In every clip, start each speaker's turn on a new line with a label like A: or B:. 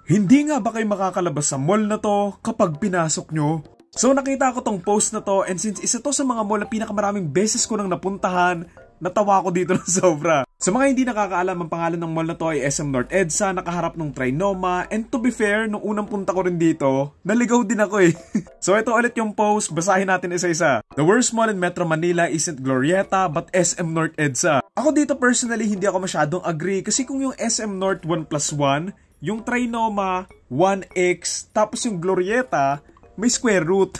A: Hindi nga ba kayo makakalabas sa mall na to kapag pinasok nyo? So nakita ko tong post na to, and since isa to sa mga mall na pinakamaraming beses ko nang napuntahan, natawa ko dito ng sobra. Sa mga hindi nakakaalam, ang pangalan ng mall na to ay SM North EDSA, nakaharap ng Trinoma, and to be fair, nung unang punta ko rin dito, naligaw din ako eh. So ito ulit yung post, basahin natin isa-isa. The worst mall in Metro Manila isn't Glorieta but SM North EDSA. Ako dito personally hindi ako masyadong agree kasi kung yung SM North 1+1, yung Trinoma 1x, tapos yung Glorieta may square root.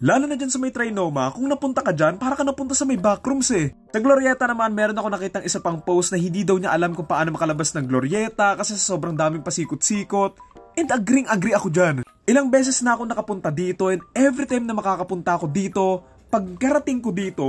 A: Lalo na dyan sa may Trinoma, kung napunta ka dyan, para ka napunta sa may backrooms eh. Sa Glorieta naman, meron ako nakitang isa pang post na hindi daw niya alam kung paano makalabas ng Glorieta kasi sa sobrang daming pasikot-sikot. And agree ako dyan. Ilang beses na ako nakapunta dito, and every time na makakapunta ako dito, pagkarating ko dito,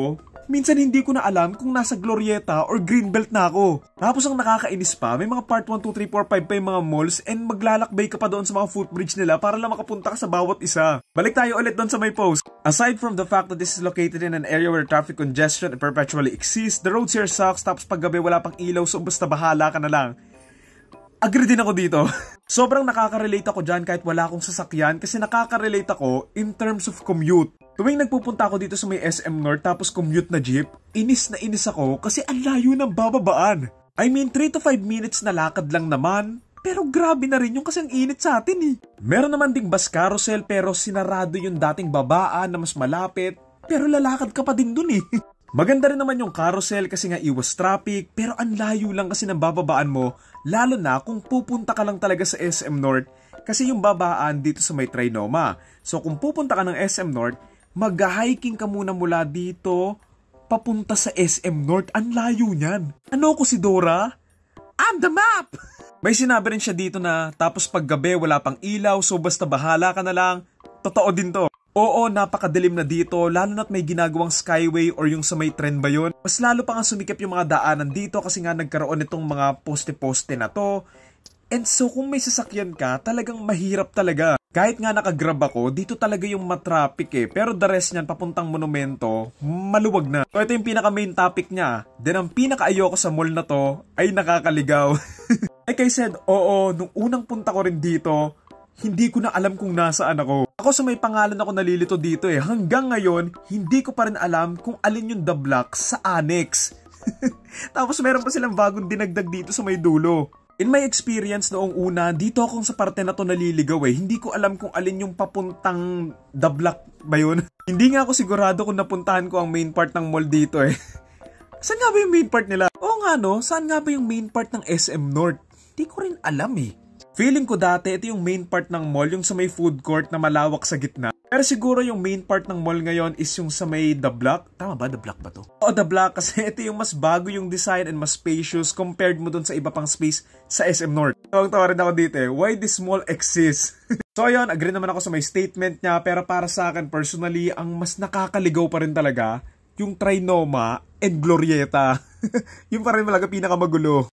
A: minsan hindi ko na alam kung nasa Glorieta or Greenbelt na ako. Tapos ang nakakainis pa, may mga part 1, 2, 3, 4, 5 pa yung mga malls, and maglalakbay ka pa doon sa mga footbridge nila para lang makapunta ka sa bawat isa. Balik tayo ulit doon sa may post. Aside from the fact that this is located in an area where traffic congestion and perpetually exists, the roads here sucks, tapos paggabi wala pang ilaw, so basta bahala ka na lang. Agree din ako dito. Sobrang nakaka-relate ako dyan kahit wala akong sasakyan kasi nakaka-relate ako in terms of commute. Tuwing nagpupunta ako dito sa may SM North tapos commute na jeep, inis na inis ako kasi ang layo ng bababaan. I mean, 3 to 5 minutes na lakad lang naman, pero grabe na rin yung kasi ang init sa atin eh. Meron naman ding bus carousel pero sinarado yung dating babaan na mas malapit, pero lalakad ka pa din dun eh. Maganda rin naman yung carousel kasi nga iwas traffic, pero ang layo lang kasi ng bababaan mo, lalo na kung pupunta ka lang talaga sa SM North kasi yung babaan dito sa may Trinoma. So kung pupunta ka ng SM North, mag-hiking ka muna mula dito papunta sa SM North. Ang layo niyan. Ano ko si Dora? I'm the map! May sinabi rin siya dito na tapos paggabi wala pang ilaw so basta bahala ka na lang. Totoo din to. Oo, napakadilim na dito, lalo na't may ginagawang skyway or yung sa may tren ba yun. Mas lalo pa nga sumikip yung mga daanan dito kasi nga nagkaroon itong mga poste-poste na to. And so kung may sasakyan ka, talagang mahirap talaga. Kahit nga nakagrab ako, dito talaga yung matraffic eh. Pero the rest niyan, papuntang monumento, maluwag na. So ito yung pinaka main topic niya. Then ang pinaka-ayoko sa mall na to ay nakakaligaw. Like I said, oo, nung unang punta ko rin dito, hindi ko na alam kung nasaan ako. Ako sa may pangalan ako nalilito dito eh. Hanggang ngayon, hindi ko pa rin alam kung alin yung The Block sa Annex. Tapos meron pa silang bagong dinagdag dito sa may dulo. In my experience noong una, dito akong sa parte na to naliligaw eh. Hindi ko alam kung alin yung papuntang The Block ba yun. Hindi nga ako sigurado kung napuntahan ko ang main part ng mall dito eh. Saan nga ba yung main part nila? Oo nga no, saan nga ba yung main part ng SM North? Hindi ko rin alam eh. Feeling ko dati ito yung main part ng mall, yung sa may food court na malawak sa gitna. Pero siguro yung main part ng mall ngayon is yung sa may The Block. Tama ba? The Block ba to? Oo, The Block kasi ito yung mas bago yung design and mas spacious compared mo dun sa iba pang space sa SM North. Tawang-tawa rin ako dito eh. Why this mall exists? So ayun, agree naman ako sa may statement niya. Pero para sa akin personally, ang mas nakakaligaw pa rin talaga yung Trinoma and Glorieta. Yung pa rin talaga pinakamagulo.